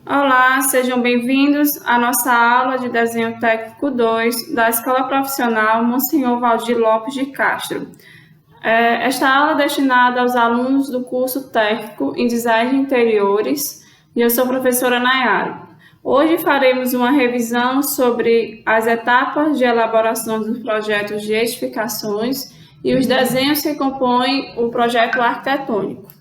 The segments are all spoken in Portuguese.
Olá, sejam bem-vindos à nossa aula de Desenho Técnico 2 da Escola Profissional Monsenhor Valdir Lopes de Castro. Esta aula é destinada aos alunos do curso técnico em Design de Interiores e eu sou a professora Nayara. Hoje faremos uma revisão sobre as etapas de elaboração dos projetos de edificações e os desenhos que compõem o projeto arquitetônico.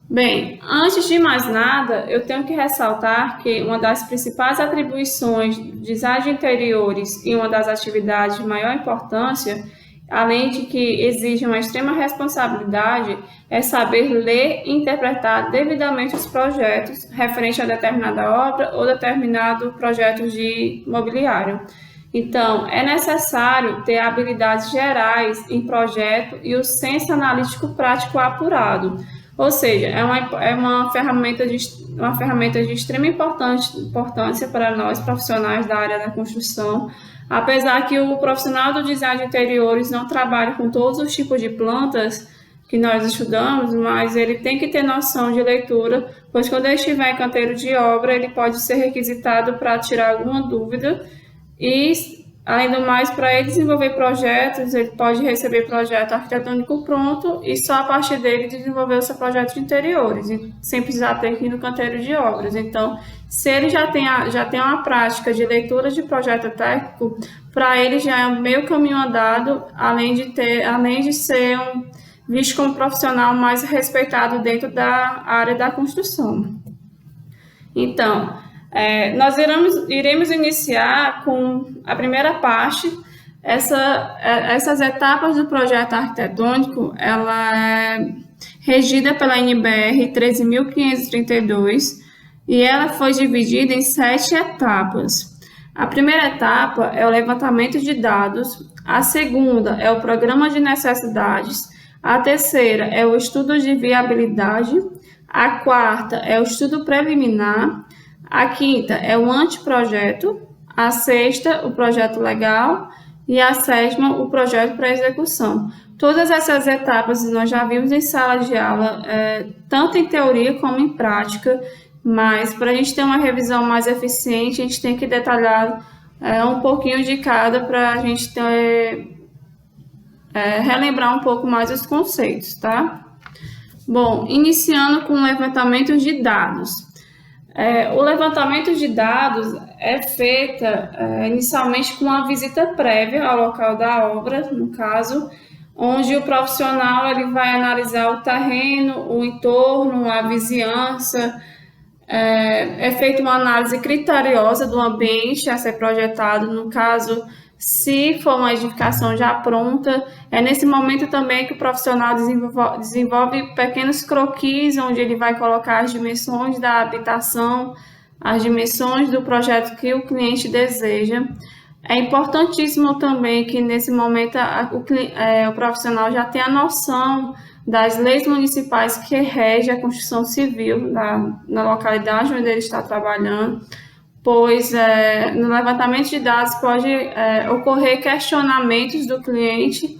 Bem, antes de mais nada, eu tenho que ressaltar que uma das principais atribuições do design de interiores e uma das atividades de maior importância, além de que exige uma extrema responsabilidade, é saber ler e interpretar devidamente os projetos referentes a determinada obra ou determinado projeto de mobiliário. Então, é necessário ter habilidades gerais em projeto e o senso analítico prático apurado. Ou seja, é uma ferramenta de extrema importância para nós, profissionais da área da construção, apesar que o profissional do design de interiores não trabalha com todos os tipos de plantas que nós estudamos, mas ele tem que ter noção de leitura, pois quando ele estiver em canteiro de obra, ele pode ser requisitado para tirar alguma dúvida e, além do mais, para ele desenvolver projetos, ele pode receber projeto arquitetônico pronto e só a partir dele desenvolver o seu projeto de interiores, sem precisar ter que ir no canteiro de obras. Então, se ele já tem uma prática de leitura de projeto técnico, para ele já é um meio caminho andado, além de ser visto como profissional mais respeitado dentro da área da construção. Então, nós iremos iniciar com a primeira parte. Essas etapas do projeto arquitetônico, ela é regida pela NBR 13.532 e ela foi dividida em 7 etapas. A primeira etapa é o levantamento de dados, a segunda é o programa de necessidades, a terceira é o estudo de viabilidade, a quarta é o estudo preliminar, a quinta é o anteprojeto, a sexta, o projeto legal e a sétima, o projeto para execução. Todas essas etapas nós já vimos em sala de aula, tanto em teoria como em prática, mas para a gente ter uma revisão mais eficiente, a gente tem que detalhar um pouquinho de cada para a gente relembrar um pouco mais os conceitos, tá? Bom, iniciando com o levantamento de dados. O levantamento de dados é feita inicialmente com uma visita prévia ao local da obra, no caso, onde o profissional ele vai analisar o terreno, o entorno, a vizinhança, é feita uma análise criteriosa do ambiente a ser projetado, no caso, se for uma edificação já pronta, é nesse momento também que o profissional desenvolve pequenos croquis, onde ele vai colocar as dimensões da habitação, as dimensões do projeto que o cliente deseja. É importantíssimo também que nesse momento o profissional já tenha noção das leis municipais que regem a construção civil na localidade onde ele está trabalhando, pois no levantamento de dados pode ocorrer questionamentos do cliente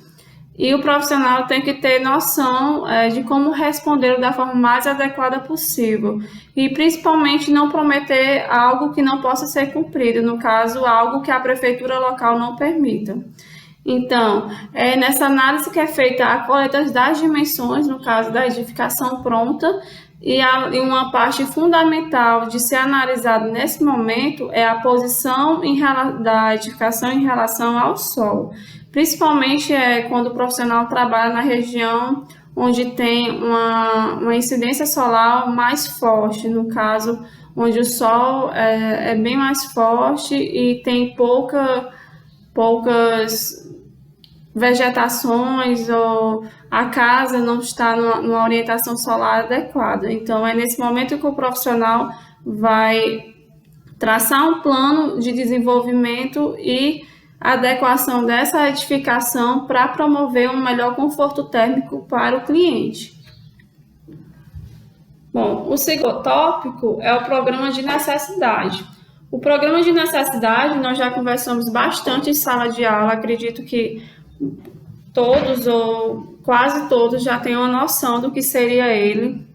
e o profissional tem que ter noção de como responder da forma mais adequada possível e principalmente não prometer algo que não possa ser cumprido, no caso, algo que a prefeitura local não permita. Então, nessa análise que é feita a coleta das dimensões, no caso da edificação pronta, e uma parte fundamental de ser analisado nesse momento é a posição da edificação em relação ao solo. Principalmente quando o profissional trabalha na região onde tem uma incidência solar mais forte, no caso, onde o sol é bem mais forte e tem poucas vegetações ou a casa não está numa orientação solar adequada. Então, é nesse momento que o profissional vai traçar um plano de desenvolvimento e adequação dessa edificação para promover um melhor conforto térmico para o cliente. Bom, o segundo tópico é o programa de necessidade. O programa de necessidade nós já conversamos bastante em sala de aula, acredito que todos ou quase todos já têm uma noção do que seria ele.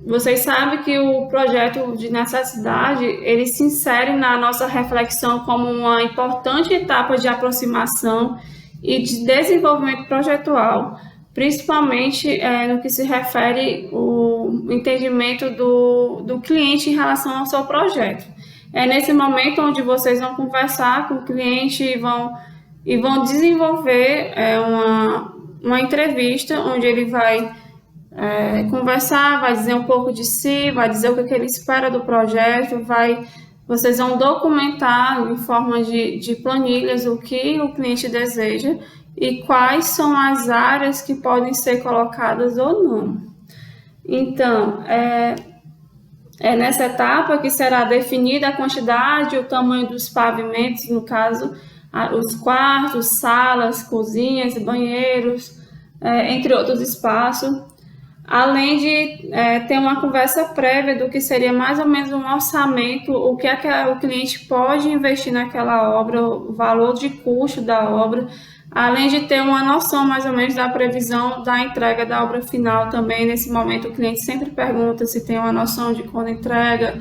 Vocês sabem que o projeto de necessidade, ele se insere na nossa reflexão como uma importante etapa de aproximação e de desenvolvimento projetual, principalmente no que se refere ao entendimento do cliente em relação ao seu projeto. É nesse momento onde vocês vão conversar com o cliente e vão desenvolver uma entrevista onde ele vai conversar, vai dizer um pouco de si, vai dizer o que ele espera do projeto, vocês vão documentar em forma de planilhas o que o cliente deseja e quais são as áreas que podem ser colocadas ou não. Então, é nessa etapa que será definida a quantidade e o tamanho dos pavimentos, no caso, os quartos, salas, cozinhas, banheiros, entre outros espaços, além de ter uma conversa prévia do que seria mais ou menos um orçamento, o que o cliente pode investir naquela obra, o valor de custo da obra, além de ter uma noção mais ou menos da previsão da entrega da obra final também. Nesse momento o cliente sempre pergunta se tem uma noção de quando entrega,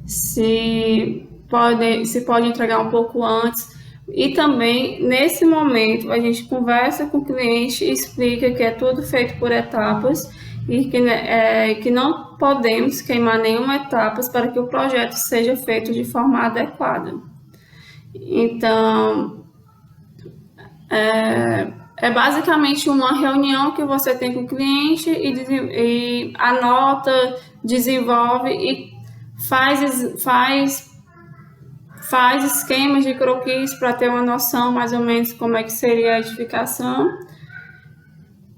se pode entregar um pouco antes. E também, nesse momento, a gente conversa com o cliente e explica que é tudo feito por etapas e que não podemos queimar nenhuma etapa para que o projeto seja feito de forma adequada. Então, é basicamente uma reunião que você tem com o cliente e anota, desenvolve e faz esquemas de croquis para ter uma noção mais ou menos como é que seria a edificação.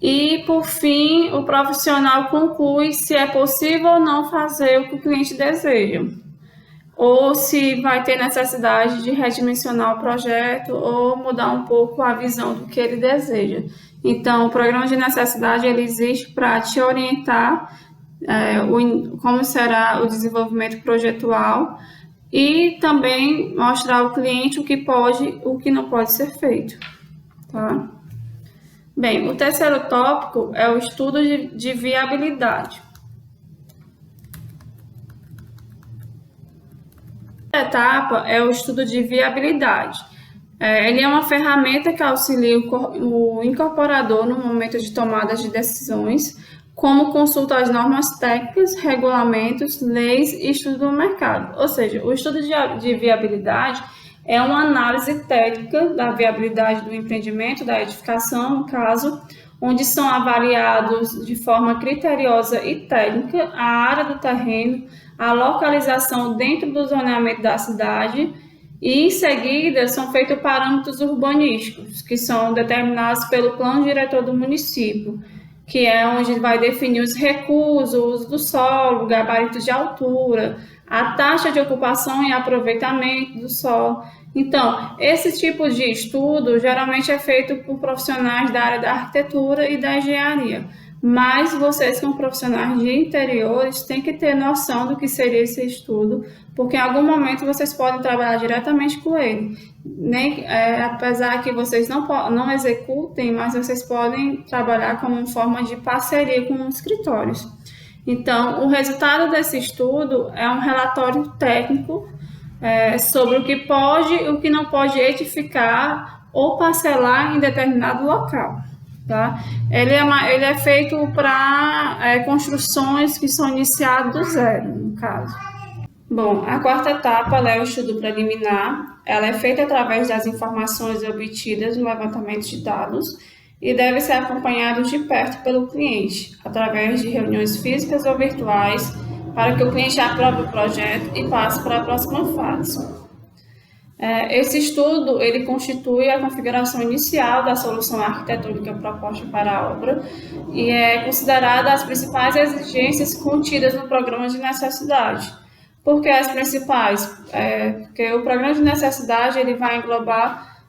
E, por fim, o profissional conclui se é possível ou não fazer o que o cliente deseja, ou se vai ter necessidade de redimensionar o projeto ou mudar um pouco a visão do que ele deseja. Então, o programa de necessidade ele existe para te orientar como será o desenvolvimento projetual e também mostrar ao cliente o que pode e o que não pode ser feito. Tá? Bem, o terceiro tópico é o estudo de viabilidade. A etapa é o estudo de viabilidade. Ele é uma ferramenta que auxilia o incorporador no momento de tomada de decisões, como consulta às normas técnicas, regulamentos, leis e estudo do mercado. Ou seja, o estudo de viabilidade é uma análise técnica da viabilidade do empreendimento, da edificação, no caso, onde são avaliados de forma criteriosa e técnica a área do terreno, a localização dentro do zoneamento da cidade e, em seguida, são feitos parâmetros urbanísticos, que são determinados pelo plano diretor do município, que é onde vai definir os recursos, o uso do solo, gabaritos de altura, a taxa de ocupação e aproveitamento do solo. Então, esse tipo de estudo geralmente é feito por profissionais da área da arquitetura e da engenharia, mas vocês, como profissionais de interiores, têm que ter noção do que seria esse estudo, porque em algum momento vocês podem trabalhar diretamente com ele. Apesar que vocês não executem, mas vocês podem trabalhar como forma de parceria com os escritórios. Então, o resultado desse estudo é um relatório técnico sobre o que pode e o que não pode edificar ou parcelar em determinado local. Tá? Ele é feito para construções que são iniciadas do zero, no caso. Bom, a quarta etapa é o estudo preliminar. Ela é feita através das informações obtidas no levantamento de dados e deve ser acompanhado de perto pelo cliente, através de reuniões físicas ou virtuais, para que o cliente aprove o projeto e passe para a próxima fase. Esse estudo ele constitui a configuração inicial da solução arquitetônica proposta para a obra e é considerada as principais exigências contidas no programa de necessidade. Por que as principais? Porque o programa de necessidade ele vai englobar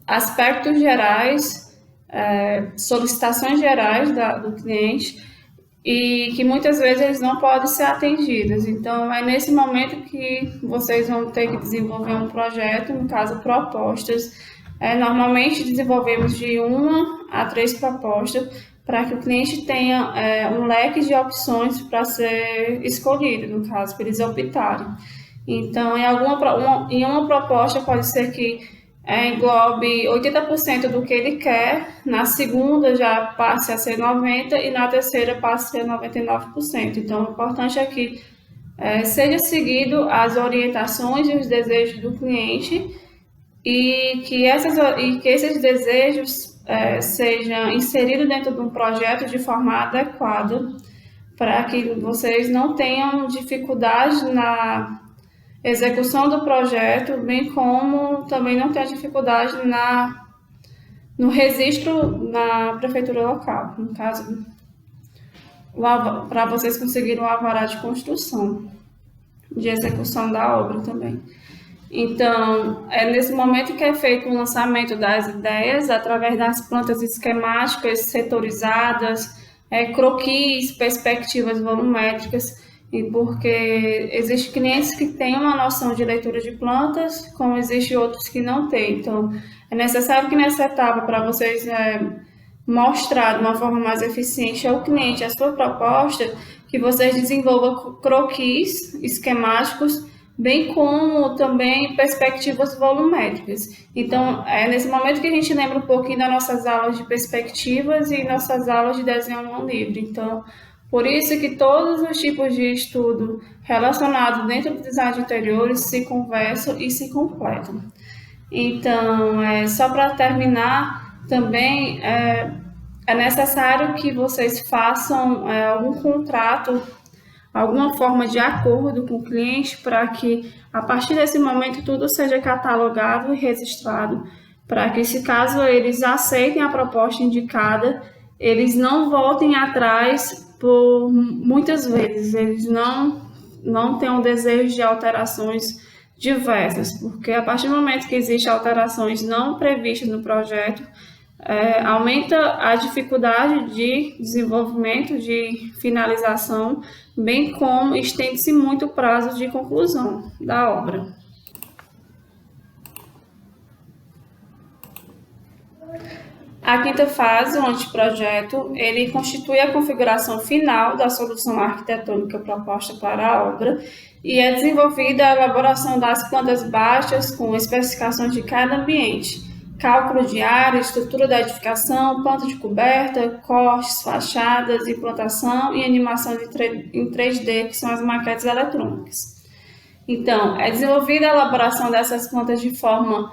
aspectos gerais, solicitações gerais do cliente, e que muitas vezes eles não podem ser atendidos. Então, é nesse momento que vocês vão ter que desenvolver um projeto, no caso, propostas. Normalmente, desenvolvemos de 1 a 3 propostas para que o cliente tenha um leque de opções para ser escolhido, no caso, para eles optarem. Então, em uma proposta pode ser que englobe 80% do que ele quer, na segunda já passe a ser 90% e na terceira passe a ser 99%. Então, o importante é que seja seguido as orientações e os desejos do cliente e que esses desejos sejam inseridos dentro de um projeto de forma adequada para que vocês não tenham dificuldade na execução do projeto, bem como também não tenha dificuldade no registro na prefeitura local, no caso, para vocês conseguirem o alvará de construção, de execução da obra também. Então, é nesse momento que é feito o lançamento das ideias, através das plantas esquemáticas setorizadas, croquis, perspectivas volumétricas, e porque existem clientes que têm uma noção de leitura de plantas, como existem outros que não têm. Então, é necessário que nessa etapa, para vocês mostrar de uma forma mais eficiente ao cliente a sua proposta, que vocês desenvolvam croquis esquemáticos, bem como também perspectivas volumétricas. Então, é nesse momento que a gente lembra um pouquinho das nossas aulas de perspectivas e nossas aulas de desenho à mão livre. Então, por isso que todos os tipos de estudo relacionados dentro do design de interiores se conversam e se completam. Então, só para terminar, também é necessário que vocês façam algum contrato, alguma forma de acordo com o cliente para que, a partir desse momento, tudo seja catalogado e registrado, para que, se caso eles aceitem a proposta indicada, eles não voltem atrás por muitas vezes, eles não tenham desejo de alterações diversas, porque a partir do momento que existem alterações não previstas no projeto, aumenta a dificuldade de desenvolvimento, de finalização, bem como estende-se muito o prazo de conclusão da obra. A quinta fase, o anteprojeto, ele constitui a configuração final da solução arquitetônica proposta para a obra e é desenvolvida a elaboração das plantas baixas com especificações de cada ambiente, cálculo de área, estrutura da edificação, planta de coberta, cortes, fachadas, implantação e animação em 3D, que são as maquetes eletrônicas. Então, é desenvolvida a elaboração dessas plantas de forma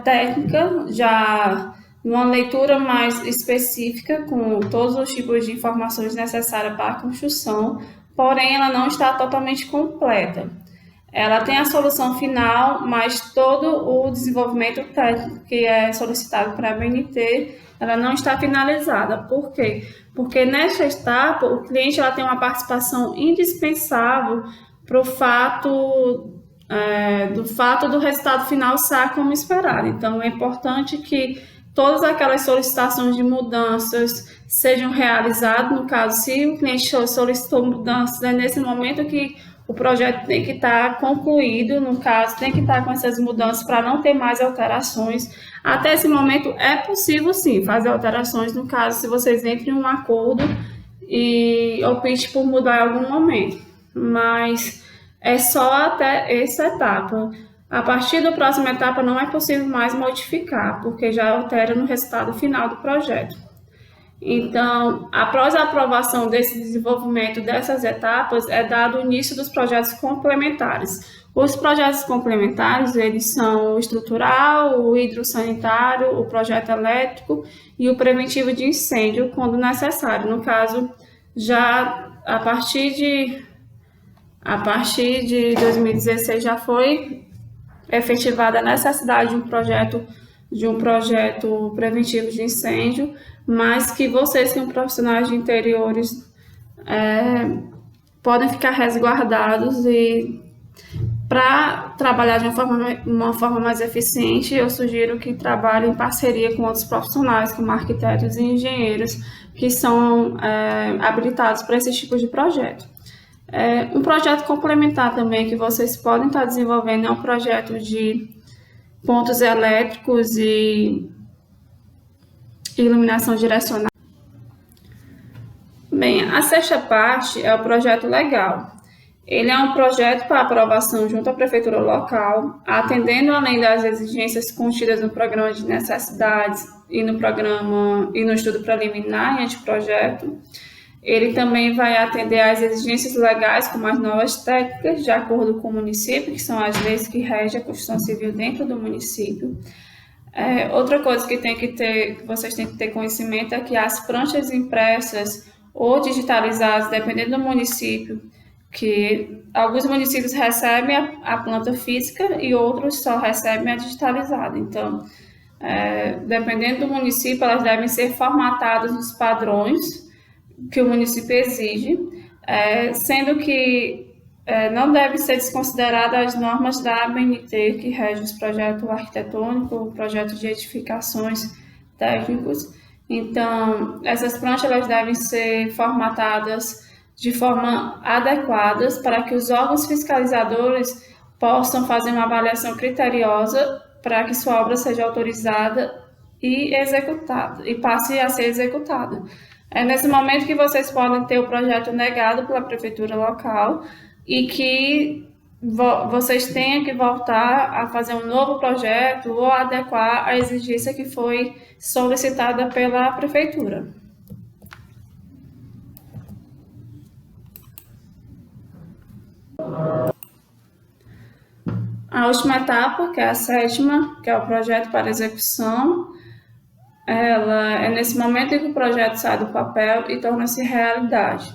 técnica, já numa leitura mais específica, com todos os tipos de informações necessárias para a construção, porém ela não está totalmente completa. Ela tem a solução final, mas todo o desenvolvimento técnico que é solicitado para a BNT, ela não está finalizada. Por quê? Porque nesta etapa, o cliente tem uma participação indispensável para o fato do resultado final sair como esperado. Então, é importante que todas aquelas solicitações de mudanças sejam realizadas. No caso, se o cliente solicitou mudanças, é nesse momento que o projeto tem que estar concluído, no caso, tem que estar com essas mudanças para não ter mais alterações. Até esse momento é possível, sim, fazer alterações, no caso, se vocês entrem em um acordo e optem por mudar em algum momento. Mas é só até essa etapa. A partir da próxima etapa não é possível mais modificar, porque já altera no resultado final do projeto. Então, após a aprovação desse desenvolvimento dessas etapas, é dado o início dos projetos complementares. Os projetos complementares, eles são o estrutural, o hidrossanitário, o projeto elétrico e o preventivo de incêndio, quando necessário. No caso, já a partir de 2016 já foi efetivada a necessidade de um projeto preventivo de incêndio, mas que vocês, como profissionais de interiores, podem ficar resguardados, e para trabalhar de uma forma mais eficiente, eu sugiro que trabalhem em parceria com outros profissionais, como arquitetos e engenheiros, que são habilitados para esse tipo de projeto. Um projeto complementar também que vocês podem estar desenvolvendo é um projeto de pontos elétricos e iluminação direcional. A sexta parte é o projeto legal. Ele é um projeto para aprovação junto à prefeitura local, atendendo além das exigências contidas no programa de necessidades e no estudo preliminar e anteprojeto. Ele também vai atender às exigências legais, como as novas técnicas, de acordo com o município, que são as leis que regem a construção civil dentro do município. Outra coisa que vocês têm que ter conhecimento é que as pranchas impressas ou digitalizadas, dependendo do município, que alguns municípios recebem a planta física e outros só recebem a digitalizada. Então, dependendo do município, elas devem ser formatadas nos padrões que o município exige, sendo que não deve ser desconsiderada as normas da ABNT, que regem os projetos arquitetônicos, projetos de edificações técnicos. Então, essas pranchas elas devem ser formatadas de forma adequada para que os órgãos fiscalizadores possam fazer uma avaliação criteriosa para que sua obra seja autorizada e executada, e passe a ser executada. É nesse momento que vocês podem ter o projeto negado pela prefeitura local e que vocês tenham que voltar a fazer um novo projeto ou adequar a exigência que foi solicitada pela prefeitura. A última etapa, que é a sétima, que é o projeto para execução, ela é nesse momento em que o projeto sai do papel e torna-se realidade.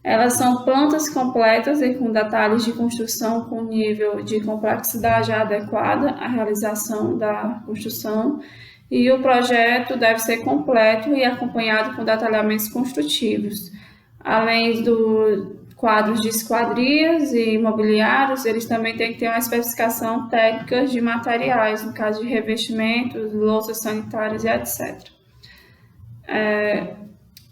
Elas são plantas completas e com detalhes de construção com nível de complexidade adequada à realização da construção, e o projeto deve ser completo e acompanhado com detalhamentos construtivos. Além do quadros de esquadrias e imobiliários, eles também têm que ter uma especificação técnica de materiais, no caso de revestimentos, louças sanitárias e etc.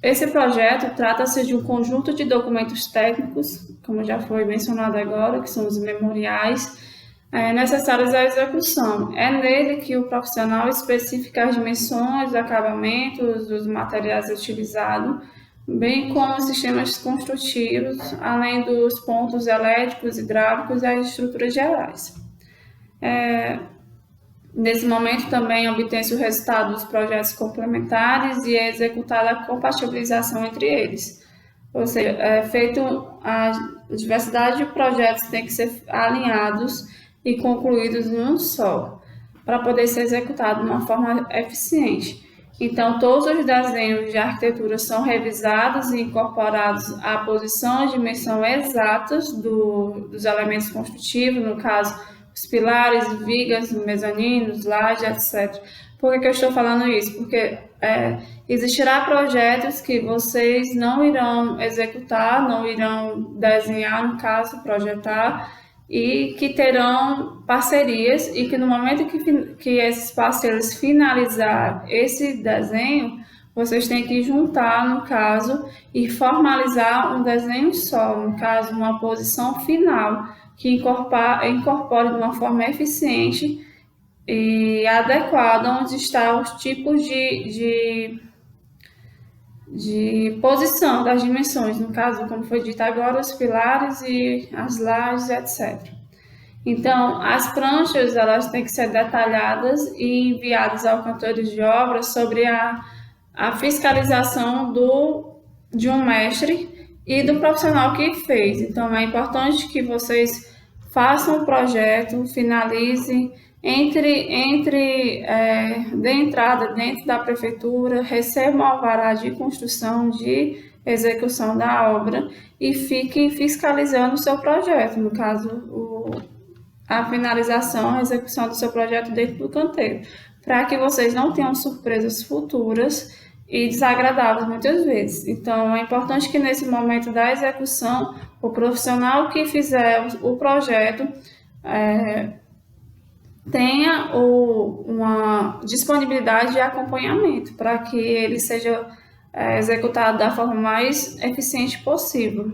Esse projeto trata-se de um conjunto de documentos técnicos, como já foi mencionado agora, que são os memoriais, necessários à execução. É nele que o profissional especifica as dimensões, acabamentos, os materiais utilizados, bem como os sistemas construtivos, além dos pontos elétricos, hidráulicos e as estruturas gerais. Nesse momento também obtém-se o resultado dos projetos complementares e é executada a compatibilização entre eles. Ou seja, a diversidade de projetos tem que ser alinhados e concluídos em um só, para poder ser executado de uma forma eficiente. Então, todos os desenhos de arquitetura são revisados e incorporados à posição e dimensão exatas dos elementos construtivos, no caso, os pilares, vigas, mezaninos, lajes, etc. Por que eu estou falando isso? Porque existirá projetos que vocês não irão executar, não irão desenhar, no caso, projetar, e que terão parcerias e que no momento que esses parceiros finalizar esse desenho, vocês têm que juntar, no caso, e formalizar um desenho só, no caso, uma posição final, que incorpore de uma forma eficiente e adequada onde estão os tipos de posição das dimensões, no caso, como foi dito agora, os pilares e as lajes, etc. Então, as pranchas elas têm que ser detalhadas e enviadas ao cantor de obras sobre a fiscalização de um mestre e do profissional que fez. Então, é importante que vocês façam o projeto, finalizem, dê entrada dentro da prefeitura, recebam o alvará de construção, de execução da obra e fiquem fiscalizando o seu projeto, no caso, a finalização, a execução do seu projeto dentro do canteiro, para que vocês não tenham surpresas futuras e desagradáveis muitas vezes. Então, é importante que nesse momento da execução, o profissional que fizer o projeto tenha uma disponibilidade de acompanhamento para que ele seja executado da forma mais eficiente possível.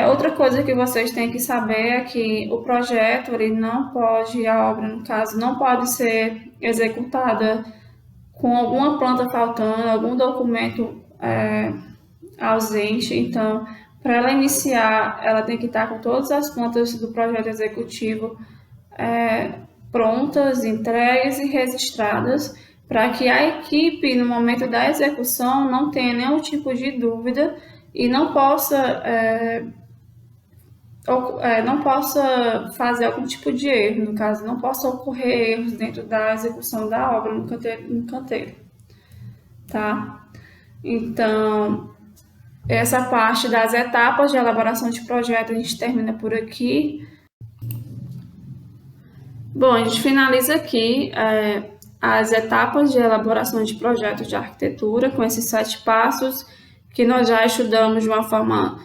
Outra coisa que vocês têm que saber é que o projeto, a obra, no caso, não pode ser executada com alguma planta faltando, algum documento ausente, então, para ela iniciar, ela tem que estar com todas as plantas do projeto executivo prontas, entregues e registradas, para que a equipe, no momento da execução, não tenha nenhum tipo de dúvida e não possa fazer algum tipo de erro, no caso, não possa ocorrer erros dentro da execução da obra no canteiro, tá? Então, essa parte das etapas de elaboração de projeto a gente termina por aqui. Bom, a gente finaliza aqui as etapas de elaboração de projetos de arquitetura com esses 7 passos que nós já estudamos de uma forma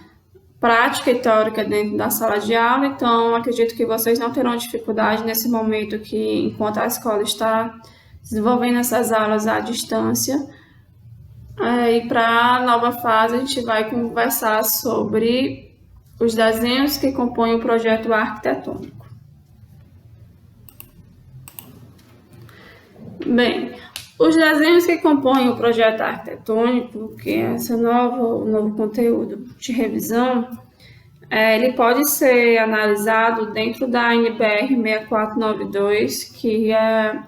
prática e teórica dentro da sala de aula, então acredito que vocês não terão dificuldade nesse momento que, enquanto a escola está desenvolvendo essas aulas à distância. E para a nova fase a gente vai conversar sobre os desenhos que compõem o projeto arquitetônico. Bem, os desenhos que compõem o projeto arquitetônico, que é esse novo conteúdo de revisão, ele pode ser analisado dentro da NBR 6492, que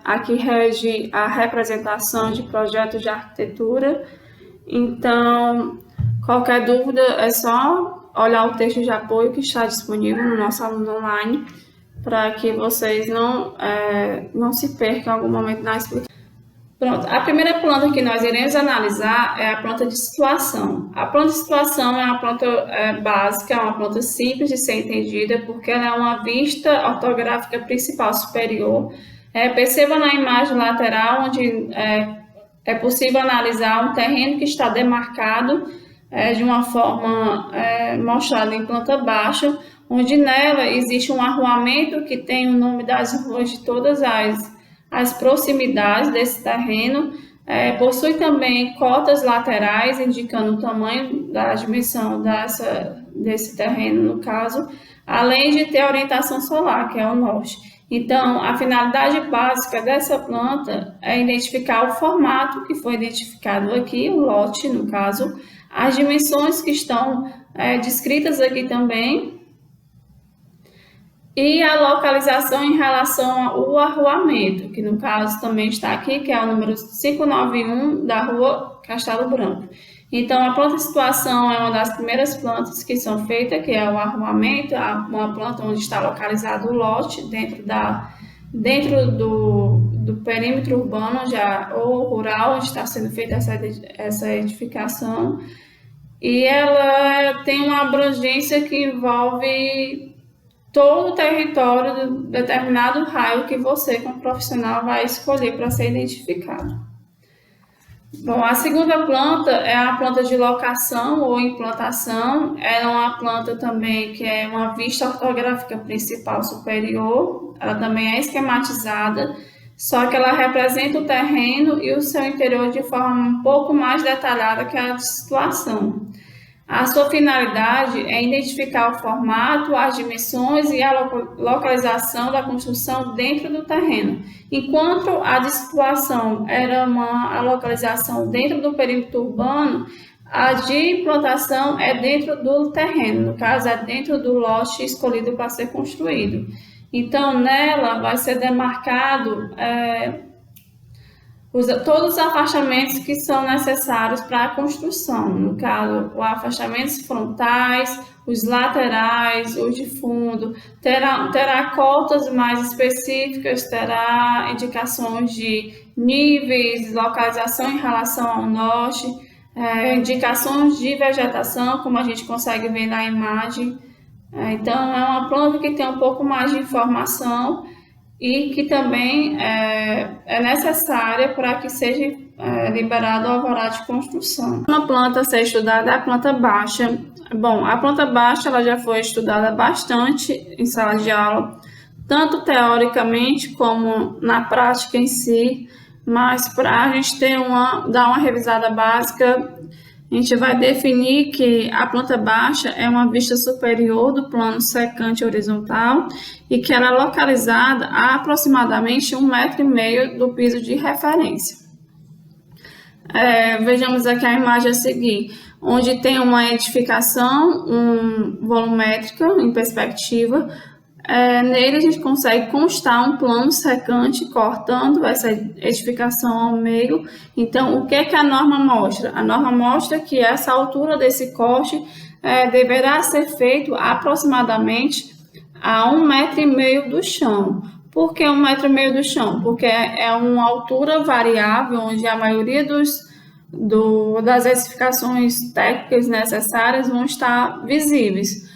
aqui rege a representação de projetos de arquitetura. Então, qualquer dúvida é só olhar o texto de apoio que está disponível no nosso aluno online, para que vocês não se percam em algum momento na explicação. Pronto, a primeira planta que nós iremos analisar é a planta de situação. A planta de situação é uma planta básica, é uma planta simples de ser entendida, porque ela é uma vista ortográfica principal superior. Perceba na imagem lateral, onde é possível analisar um terreno que está demarcado de uma forma mostrada em planta baixa, onde nela existe um arruamento que tem o nome das ruas de todas as proximidades desse terreno. Possui também cotas laterais, indicando o tamanho da dimensão desse terreno, no caso, além de ter a orientação solar, que é o norte. Então, a finalidade básica dessa planta é identificar o formato que foi identificado aqui, o lote, no caso, as dimensões que estão descritas aqui também, e a localização em relação ao arruamento, que no caso também está aqui, que é o número 591 da rua Castelo Branco. Então, a planta de situação é uma das primeiras plantas que são feitas, que é o arruamento, uma planta onde está localizado o lote dentro do perímetro urbano ou rural, onde está sendo feita essa edificação. E ela tem uma abrangência que envolve todo o território de determinado raio que você, como profissional, vai escolher para ser identificado. Bom, a segunda planta é a planta de locação ou implantação. Ela é uma planta também que é uma vista ortográfica principal superior. Ela também é esquematizada, só que ela representa o terreno e o seu interior de forma um pouco mais detalhada que a de situação. A sua finalidade é identificar o formato, as dimensões e a localização da construção dentro do terreno, enquanto a de situação era a localização dentro do perímetro urbano, a de implantação é dentro do terreno, no caso é dentro do lote escolhido para ser construído. Então, nela vai ser demarcado todos os afastamentos que são necessários para a construção, no caso, os afastamentos frontais, os laterais, os de fundo, terá cotas mais específicas, terá indicações de níveis, localização em relação ao norte, indicações de vegetação, como a gente consegue ver na imagem. Então, é uma planta que tem um pouco mais de informação e que também é necessária para que seja liberado o alvará de construção. Uma planta a ser estudada é a planta baixa. Bom, a planta baixa ela já foi estudada bastante em sala de aula, tanto teoricamente como na prática em si, mas para a gente dar uma revisada básica, a gente vai definir que a planta baixa é uma vista superior do plano secante horizontal e que ela é localizada a aproximadamente 1,5 m do piso de referência. Vejamos aqui a imagem a seguir. onde tem uma edificação volumétrica em perspectiva. Nele a gente consegue constar um plano secante cortando essa edificação ao meio. Então, o que a norma mostra? A norma mostra que essa altura desse corte deverá ser feito aproximadamente a 1,5 m do chão. Por que 1,5 m do chão? Porque é uma altura variável, onde a maioria das edificações técnicas necessárias vão estar visíveis.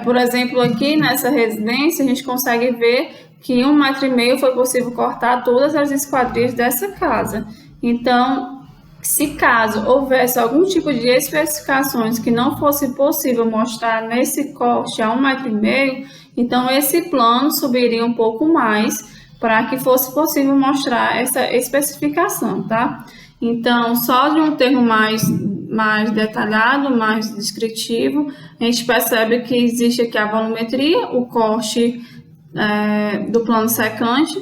Por exemplo, aqui nessa residência, a gente consegue ver que em 1,5 m foi possível cortar todas as esquadrias dessa casa. Então, se caso houvesse algum tipo de especificações que não fosse possível mostrar nesse corte a 1,5 m, então esse plano subiria um pouco mais para que fosse possível mostrar essa especificação, tá? Então, só de um termo mais detalhado, mais descritivo, a gente percebe que existe aqui a volumetria, o corte do plano secante,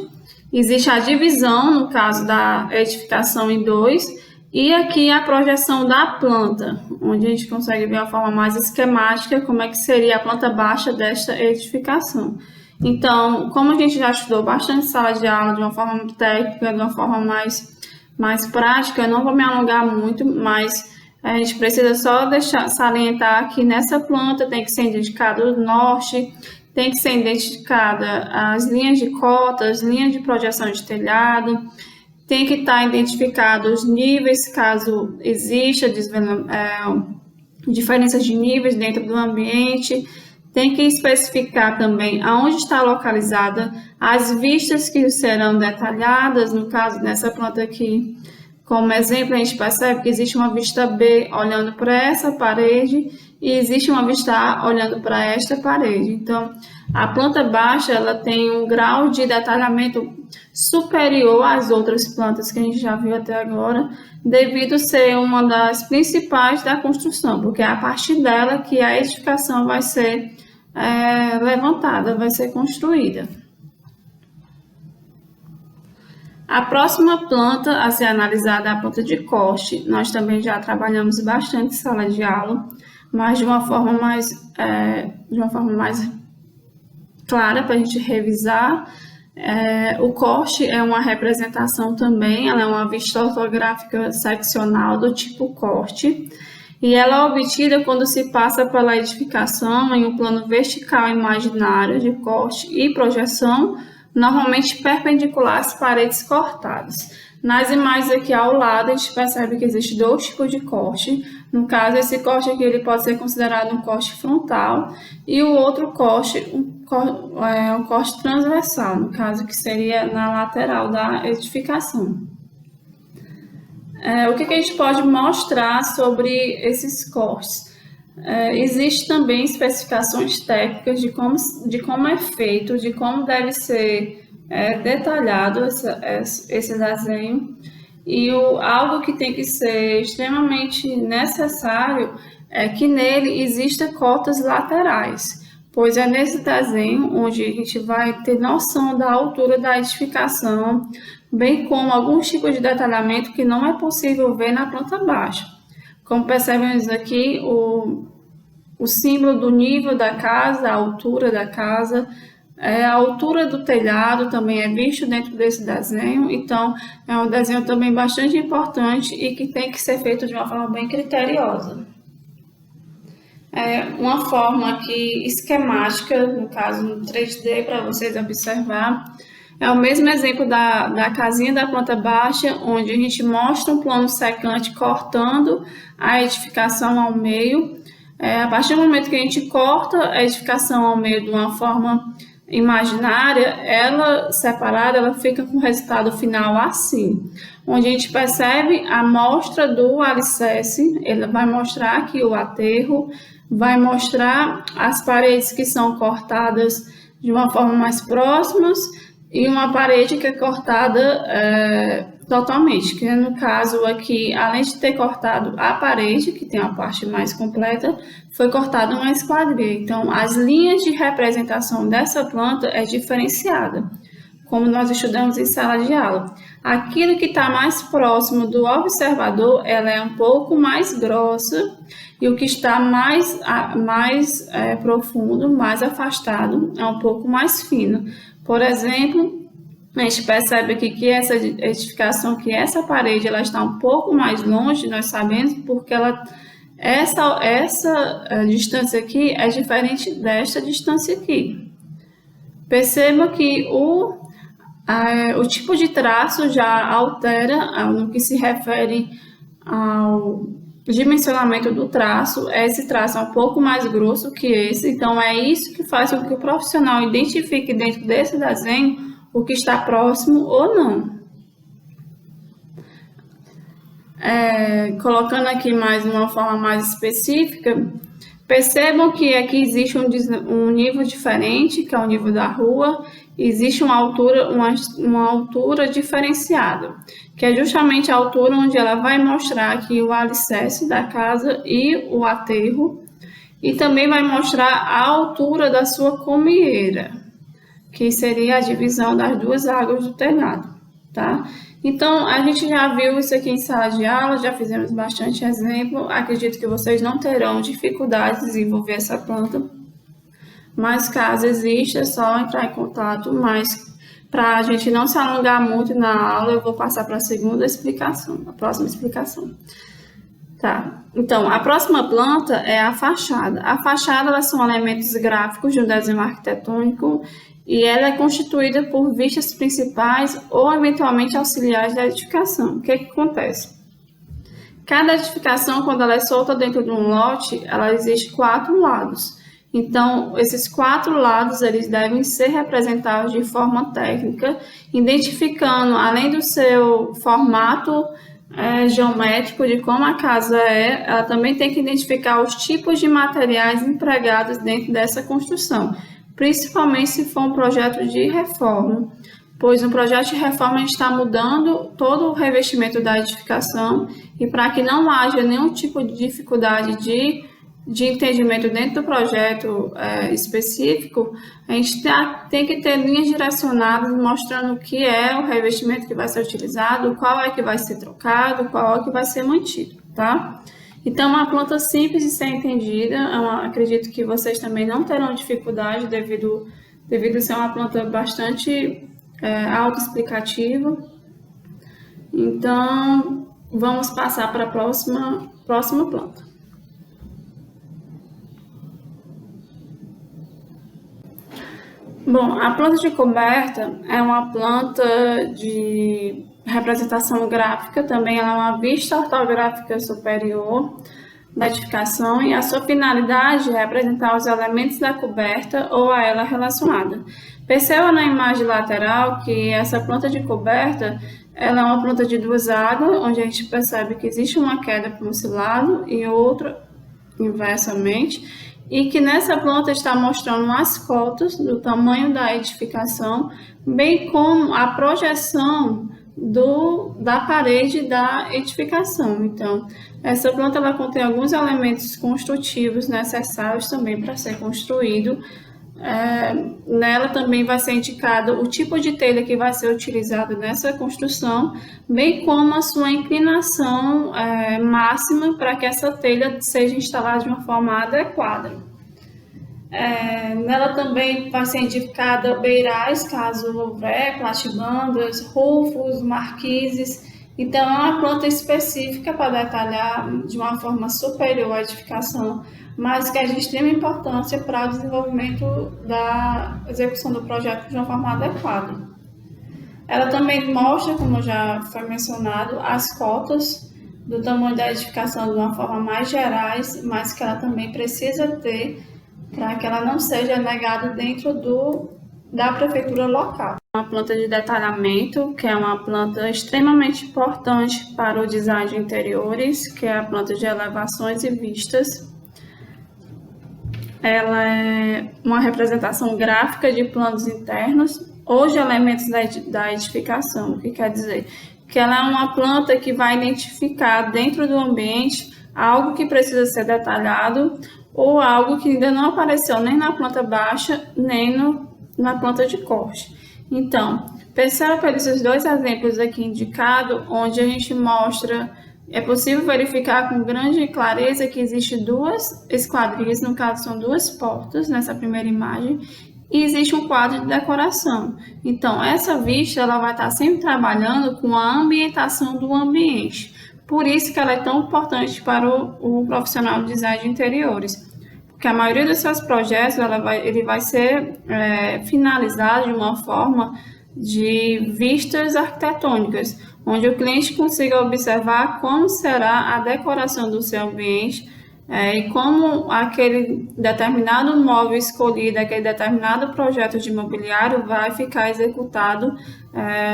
existe a divisão, no caso da edificação em 2, e aqui a projeção da planta, onde a gente consegue ver a forma mais esquemática, como é que seria a planta baixa desta edificação. Então, como a gente já estudou bastante sala de aula de uma forma técnica, de uma forma mais prática, eu não vou me alongar muito, mas a gente precisa só salientar que nessa planta tem que ser indicado o norte, tem que ser identificada as linhas de cotas, linhas de projeção de telhado, tem que estar identificado os níveis, caso exista diferenças de níveis dentro do ambiente. Tem que especificar também aonde está localizada as vistas que serão detalhadas. No caso dessa planta aqui, como exemplo, a gente percebe que existe uma vista B olhando para essa parede e existe uma vista A olhando para esta parede. Então, a planta baixa ela tem um grau de detalhamento superior às outras plantas que a gente já viu até agora, devido a ser uma das principais da construção, porque é a partir dela que a edificação vai ser levantada, vai ser construída. A próxima planta a ser analisada é a planta de corte. Nós também já trabalhamos bastante em sala de aula, mas de uma forma mais clara para a gente revisar. O corte é uma representação também, ela é uma vista ortográfica seccional do tipo corte, e ela é obtida quando se passa pela edificação em um plano vertical imaginário de corte e projeção, normalmente perpendicular às paredes cortadas. Nas imagens aqui ao lado, a gente percebe que existe 2 tipos de corte. No caso, esse corte aqui ele pode ser considerado um corte frontal e o outro corte, um corte transversal, no caso que seria na lateral da edificação. O que a gente pode mostrar sobre esses cortes? Existe também especificações técnicas de como é feito, de como deve ser detalhado esse desenho, e algo que tem que ser extremamente necessário é que nele existam cotas laterais, pois é nesse desenho onde a gente vai ter noção da altura da edificação, bem como alguns tipos de detalhamento que não é possível ver na planta baixa. Como percebemos aqui, o símbolo do nível da casa, a altura da casa, a altura do telhado também é visto dentro desse desenho. Então, é um desenho também bastante importante e que tem que ser feito de uma forma bem criteriosa. Uma forma aqui esquemática, no caso no 3D, para vocês observar. É o mesmo exemplo da casinha da planta baixa, onde a gente mostra um plano secante cortando a edificação ao meio. A partir do momento que a gente corta a edificação ao meio de uma forma imaginária, ela separada, ela fica com o resultado final assim, onde a gente percebe a mostra do alicerce, ele vai mostrar aqui o aterro, vai mostrar as paredes que são cortadas de uma forma mais próximas e uma parede que é cortada totalmente, que no caso aqui, além de ter cortado a parede, que tem a parte mais completa, foi cortada uma esquadria. Então, as linhas de representação dessa planta é diferenciada, como nós estudamos em sala de aula. Aquilo que está mais próximo do observador, ela é um pouco mais grossa, e o que está mais profundo, mais afastado, é um pouco mais fino. Por exemplo, a gente percebe aqui que essa edificação, que essa parede, ela está um pouco mais longe, nós sabemos, porque essa distância aqui é diferente desta distância aqui. Perceba que o tipo de traço já altera no que se refere ao dimensionamento do traço. Esse traço é um pouco mais grosso que esse, então é isso que faz com que o profissional identifique dentro desse desenho o que está próximo ou não. Colocando aqui mais uma forma mais específica, percebam que aqui existe um nível diferente, que é o nível da rua. Existe uma altura diferenciada, que é justamente a altura onde ela vai mostrar aqui o alicerce da casa e o aterro, e também vai mostrar a altura da sua comieira, que seria a divisão das duas águas do telhado, tá? Então, a gente já viu isso aqui em sala de aula, já fizemos bastante exemplo. Acredito que vocês não terão dificuldade de desenvolver essa planta, mas caso exista, é só entrar em contato. Mas para a gente não se alongar muito na aula, eu vou passar para a próxima explicação. Tá, então, a próxima planta é a fachada. A fachada, elas são elementos gráficos de um desenho arquitetônico, e ela é constituída por vistas principais ou eventualmente auxiliares da edificação. O que acontece? Cada edificação, quando ela é solta dentro de um lote, ela existe 4 lados. Então, esses 4 lados, eles devem ser representados de forma técnica, identificando, além do seu formato geométrico, de como a casa ela também tem que identificar os tipos de materiais empregados dentro dessa construção, principalmente se for um projeto de reforma, pois no projeto de reforma a gente está mudando todo o revestimento da edificação, e para que não haja nenhum tipo de dificuldade de entendimento dentro do projeto específico, a gente tem que ter linhas direcionadas mostrando o que é o revestimento que vai ser utilizado, qual é que vai ser trocado, qual é que vai ser mantido, tá? Então, uma planta simples de ser entendida. Acredito que vocês também não terão dificuldade devido a ser uma planta bastante autoexplicativa. Então, vamos passar para a próxima planta. Bom, a planta de coberta é uma planta de representação gráfica, também ela é uma vista ortográfica superior da edificação, e a sua finalidade é representar os elementos da coberta ou a ela relacionada. Perceba na imagem lateral que essa planta de coberta ela é uma planta de 2 águas, onde a gente percebe que existe uma queda para um lado e outra inversamente, e que nessa planta está mostrando as cotas do tamanho da edificação, bem como a projeção da parede da edificação. Então, essa planta ela contém alguns elementos construtivos necessários também para ser construído. Nela também vai ser indicado o tipo de telha que vai ser utilizado nessa construção, bem como a sua inclinação máxima para que essa telha seja instalada de uma forma adequada. Nela também vai ser indicada beirais, caso houver, platibandas, rufos, marquises. Então, é uma planta específica para detalhar de uma forma superior a edificação, mas que é de extrema importância para o desenvolvimento da execução do projeto de uma forma adequada. Ela também mostra, como já foi mencionado, as cotas do tamanho da edificação de uma forma mais gerais, mas que ela também precisa ter para que ela não seja negada dentro da prefeitura local. Uma planta de detalhamento, que é uma planta extremamente importante para o design de interiores, que é a planta de elevações e vistas. Ela é uma representação gráfica de planos internos ou de elementos da edificação. O que quer dizer? Que ela é uma planta que vai identificar dentro do ambiente algo que precisa ser detalhado ou algo que ainda não apareceu nem na planta baixa, nem na planta de corte. Então, Perceba esses dois exemplos aqui indicados, onde a gente mostra, é possível verificar com grande clareza que existe duas esquadrias, no caso são duas portas nessa primeira imagem, e existe um quadro de decoração. Então, essa vista ela vai estar sempre trabalhando com a ambientação do ambiente. Por isso que ela é tão importante para o profissional de design de interiores. Porque a maioria dos seus projetos ele vai ser finalizado de uma forma de vistas arquitetônicas, onde o cliente consiga observar como será a decoração do seu ambiente, e como aquele determinado móvel escolhido, aquele determinado projeto de imobiliário vai ficar executado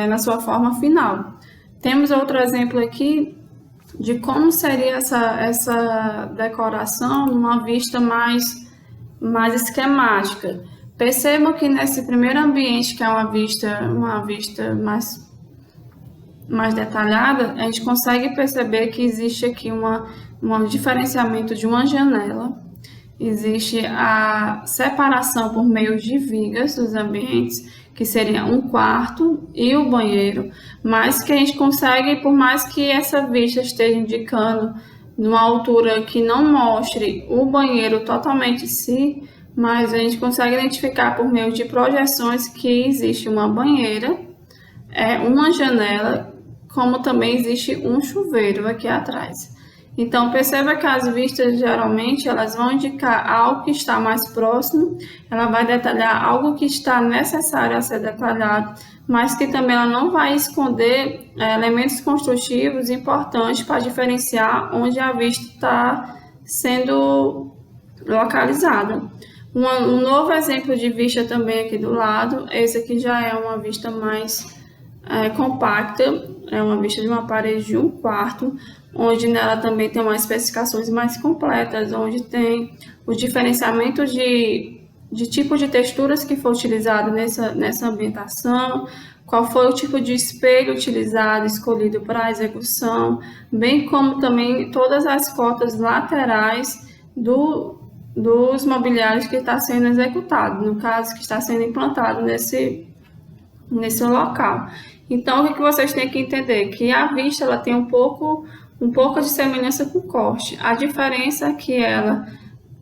na sua forma final. Temos outro exemplo aqui de como seria essa decoração numa vista mais esquemática. Percebam que nesse primeiro ambiente, que é uma vista mais detalhada, a gente consegue perceber que existe aqui um diferenciamento de uma janela, existe a separação por meio de vigas dos ambientes, que seria um quarto e o banheiro, mas que a gente consegue, por mais que essa vista esteja indicando numa altura que não mostre o banheiro totalmente em si, mas a gente consegue identificar por meio de projeções que existe uma banheira, uma janela, como também existe um chuveiro aqui atrás. Então, perceba que as vistas, geralmente, elas vão indicar algo que está mais próximo, ela vai detalhar algo que está necessário a ser detalhado, mas que também ela não vai esconder elementos construtivos importantes para diferenciar onde a vista está sendo localizada. Um novo exemplo de vista também aqui do lado, esse aqui já é uma vista mais compacta, é uma vista de uma parede de um quarto, onde nela também tem umas especificações mais completas, onde tem o diferenciamento de tipo de texturas que foi utilizado nessa ambientação, qual foi o tipo de espelho utilizado, escolhido para a execução, bem como também todas as cotas laterais dos mobiliários que está sendo executado, no caso que está sendo implantado nesse local. Então, o que vocês têm que entender? Que a vista ela tem um pouco de semelhança com o corte. A diferença é que ela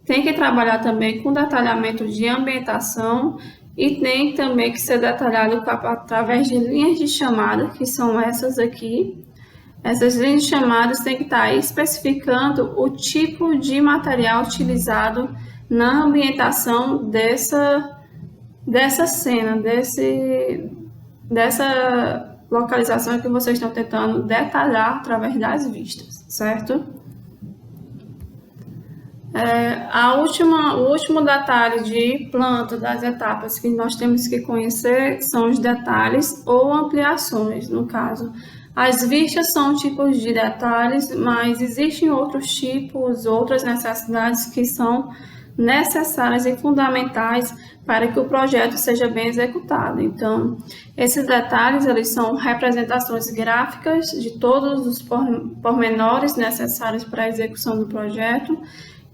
tem que trabalhar também com detalhamento de ambientação e tem também que ser detalhado através de linhas de chamada, que são essas aqui. Essas linhas de chamadas têm que estar especificando o tipo de material utilizado na ambientação dessa cena, dessa localização que vocês estão tentando detalhar através das vistas, certo? O último detalhe de planta das etapas que nós temos que conhecer são os detalhes ou ampliações, no caso. As vistas são tipos de detalhes, mas existem outros tipos, outras necessidades que são necessárias e fundamentais para que o projeto seja bem executado. Então, esses detalhes eles são representações gráficas de todos os pormenores necessários para a execução do projeto.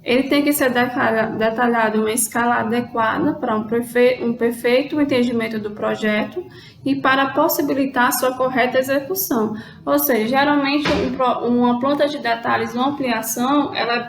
Ele tem que ser detalhado em uma escala adequada para um perfeito entendimento do projeto e para possibilitar sua correta execução. Ou seja, geralmente uma planta de detalhes, uma ampliação, ela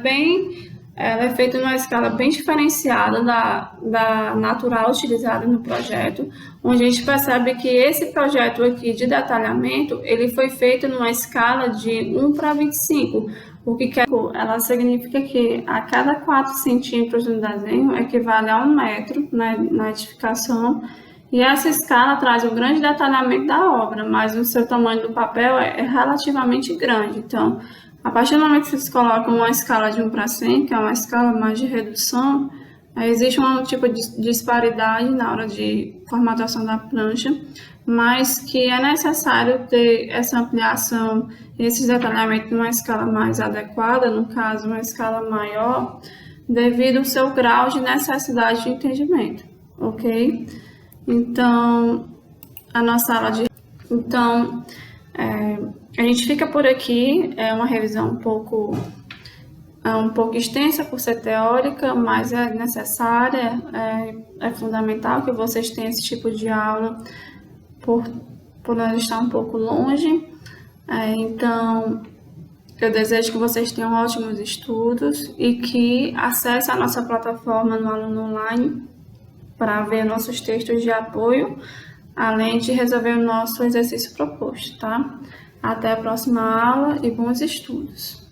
é feita numa escala bem diferenciada da natural utilizada no projeto, onde a gente percebe que esse projeto aqui de detalhamento, ele foi feito numa escala de 1:25, o que ela significa que a cada 4 centímetros no desenho equivale a 1 metro na edificação, e essa escala traz um grande detalhamento da obra, mas o seu tamanho do papel é relativamente grande. Então, a partir do momento que vocês colocam uma escala de 1:100, que é uma escala mais de redução, existe um tipo de disparidade na hora de formatação da prancha, mas que é necessário ter essa ampliação, esse detalhamento numa escala mais adequada, no caso, uma escala maior, devido ao seu grau de necessidade de entendimento, ok? Então, a nossa aula de... Então, a gente fica por aqui, é uma revisão um pouco extensa por ser teórica, mas é necessária, é fundamental que vocês tenham esse tipo de aula, por nós estar um pouco longe. Então, eu desejo que vocês tenham ótimos estudos e que acessem a nossa plataforma no Aluno Online para ver nossos textos de apoio, além de resolver o nosso exercício proposto, tá? Até a próxima aula e bons estudos!